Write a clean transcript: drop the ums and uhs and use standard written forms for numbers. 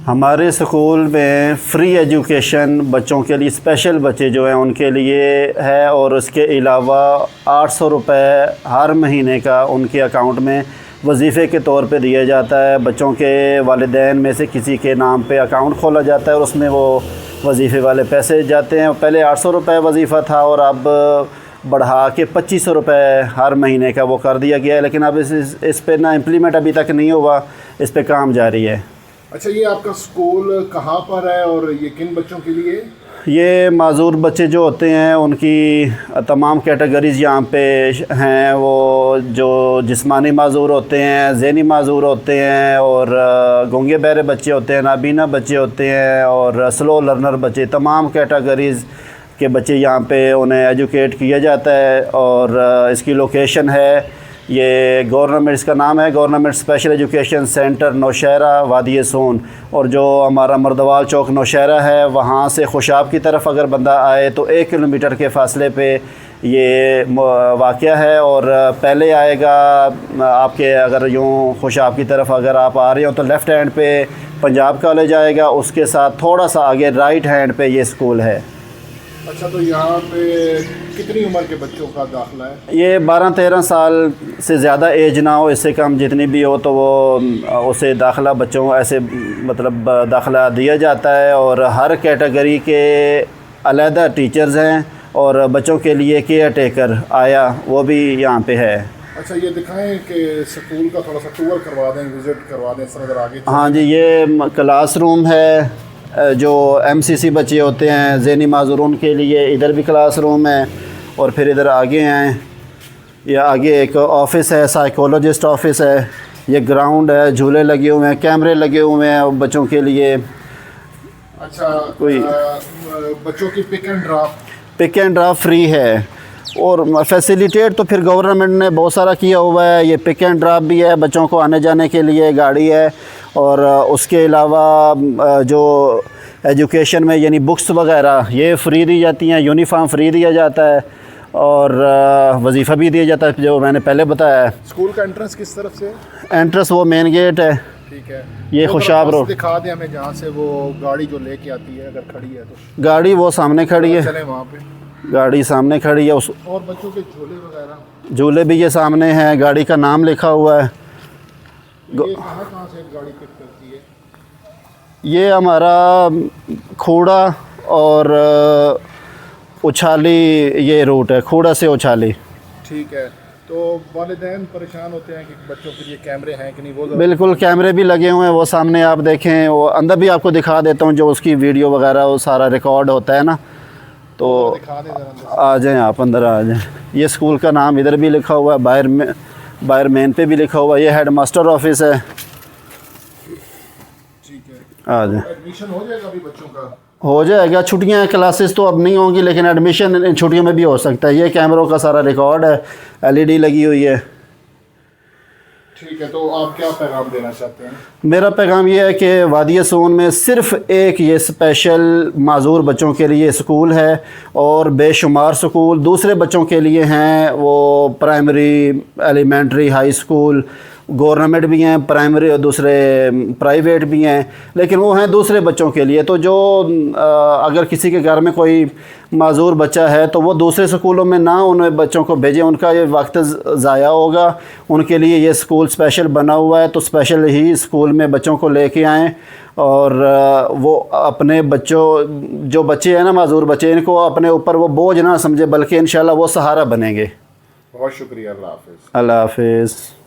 हमारे स्कूल में free education बच्चों के लिए, स्पेशल बच्चे जो हैं उनके लिए है, और उसके अलावा 800 रुपये हर महीने का उनके अकाउंट में वजीफ़े के तौर पे दिया जाता है। बच्चों के वालिदैन में से किसी के नाम पे अकाउंट खोला जाता है और उसमें वो वजीफ़े वाले पैसे जाते हैं। पहले 800 रुपये वजीफ़ा था और अब बढ़ा के 2500 रुपये हर महीने का वो कर दिया गया है, लेकिन अब इस पे ना इम्प्लीमेंट अभी तक नहीं हुआ, इस पे काम जारी है। अच्छा, ये आपका स्कूल कहाँ पर है और ये किन बच्चों के लिए? ये माजूर बच्चे जो होते हैं उनकी तमाम कैटेगरीज़ यहाँ पे हैं। वो जो जिस्मानी माजूर होते हैं, ज़हनी माजूर होते हैं, और गूंगे बहरे बच्चे होते हैं, नाबीना बच्चे होते हैं, और स्लो लर्नर बच्चे, तमाम कैटेगरीज़ के बच्चे यहाँ पे उन्हें एजुकेट किया जाता है। और इसकी लोकेशन है, ये गवर्नमेंट, इसका नाम है government special education centre Nowshera Wadi Soon. और जो हमारा मर्दवाल चौक नौशहरा है, वहाँ से खुशाब की तरफ अगर बंदा आए तो 1 किलोमीटर के फ़ासले पे ये वाक़या है। और पहले आएगा आपके, अगर यूँ खुशाब की तरफ अगर आप आ रहे हो तो लेफ़्ट हैंड पे पंजाब कॉलेज आएगा, उसके साथ थोड़ा सा आगे राइट हैंड पे ये स्कूल है। अच्छा, तो यहाँ पे कितनी उम्र के बच्चों का दाखिला है? ये 12-13 साल से ज़्यादा एज ना हो, इससे कम जितनी भी हो तो वो उसे दाखिला बच्चों ऐसे मतलब दाखिला दिया जाता है। और हर कैटेगरी के अलहदा टीचर्स हैं और बच्चों के लिए केयर टेकर आया वो भी यहाँ पे है। अच्छा, ये दिखाएं कि स्कूल का थोड़ा सा टूर करवा दें, विज़िट करवा दें, सर आगे। हाँ जी, ये क्लासरूम है। जो MCC बच्चे होते हैं ज़हनी माजूरों के लिए इधर भी क्लासरूम है, और फिर इधर आगे हैं, ये आगे एक ऑफ़िस है, साइकोलॉजिस्ट ऑफ़िस है। ये ग्राउंड है, झूले लगे हुए हैं, कैमरे लगे हुए हैं बच्चों के लिए। अच्छा, कोई बच्चों की पिक एंड ड्रॉप फ्री है, और फैसिलिटेट तो फिर गवर्नमेंट ने बहुत सारा किया हुआ है। ये पिक एंड ड्रॉप भी है, बच्चों को आने जाने के लिए गाड़ी है। और उसके अलावा जो एजुकेशन में यानी बुक्स वगैरह ये फ्री दी जाती हैं, यूनिफॉर्म फ्री दिया जाता है, और वजीफ़ा भी दिया जाता है जो मैंने पहले बताया है। स्कूल का एंट्रेंस किस तरफ से? एंट्रेंस वो मेन गेट है। ठीक है, ये खुशाब रोड। दिखा दें हमें जहाँ से वो गाड़ी जो लेके आती है, अगर खड़ी है तो। गाड़ी वो सामने खड़ी है, चलें वहाँ पे, गाड़ी सामने खड़ी है। उस और बच्चों के झूले वगैरह, झूले भी ये सामने हैं, गाड़ी का नाम लिखा हुआ है। ये कहाँ से गाड़ी पिक करती है? ये हमारा खूड़ा और उछाली ये रूट है, खूड़ा से उछाली। ठीक है, तो वालिदैन परेशान होते हैं कि बच्चों के लिए कैमरे हैं कि नहीं? वो बिल्कुल कैमरे भी लगे हुए हैं, वो सामने आप देखें, वो अंदर भी आपको दिखा देता हूँ, जो उसकी वीडियो वगैरह वो सारा रिकॉर्ड होता है ना, तो दिखा दें जरा। आ जाएं आप, अंदर आ जाएं। ये स्कूल का नाम इधर भी लिखा हुआ है, बाहर मेन पे भी लिखा हुआ है। ये हेड मास्टर ऑफिस है। ठीक है, आ जाएं। एडमिशन हो जाएगा अभी बच्चों का? हो जाएगा, छुट्टियां क्लासेस तो अब नहीं होंगी, लेकिन एडमिशन इन छुट्टियों में भी हो सकता है। ये कैमरों का सारा रिकॉर्ड है, LED लगी हुई है। ठीक है, तो आप क्या पैगाम देना चाहते हैं? मेरा पैगाम ये है कि वादी सोन में सिर्फ़ एक ये स्पेशल माजूर बच्चों के लिए स्कूल है, और बेशुमार स्कूल दूसरे बच्चों के लिए हैं। वो primary, elementary, high school government भी हैं, प्राइमरी और दूसरे प्राइवेट भी हैं, लेकिन वो हैं दूसरे बच्चों के लिए। तो जो अगर किसी के घर में कोई माजूर बच्चा है तो वो दूसरे स्कूलों में ना उन बच्चों को भेजें, उनका ये वक्त ज़ाया होगा। उनके लिए ये स्कूल स्पेशल बना हुआ है, तो स्पेशल ही स्कूल में बच्चों को लेके आएँ, और वो अपने बच्चों, जो बच्चे हैं ना माजूर बच्चे, इनको अपने ऊपर वो बोझ ना समझे, बल्कि इंशाल्लाह वो सहारा बनेंगे। बहुत शुक्रिया, अल्लाह हाफ़िज़। अल्लाह हाफ़िज़।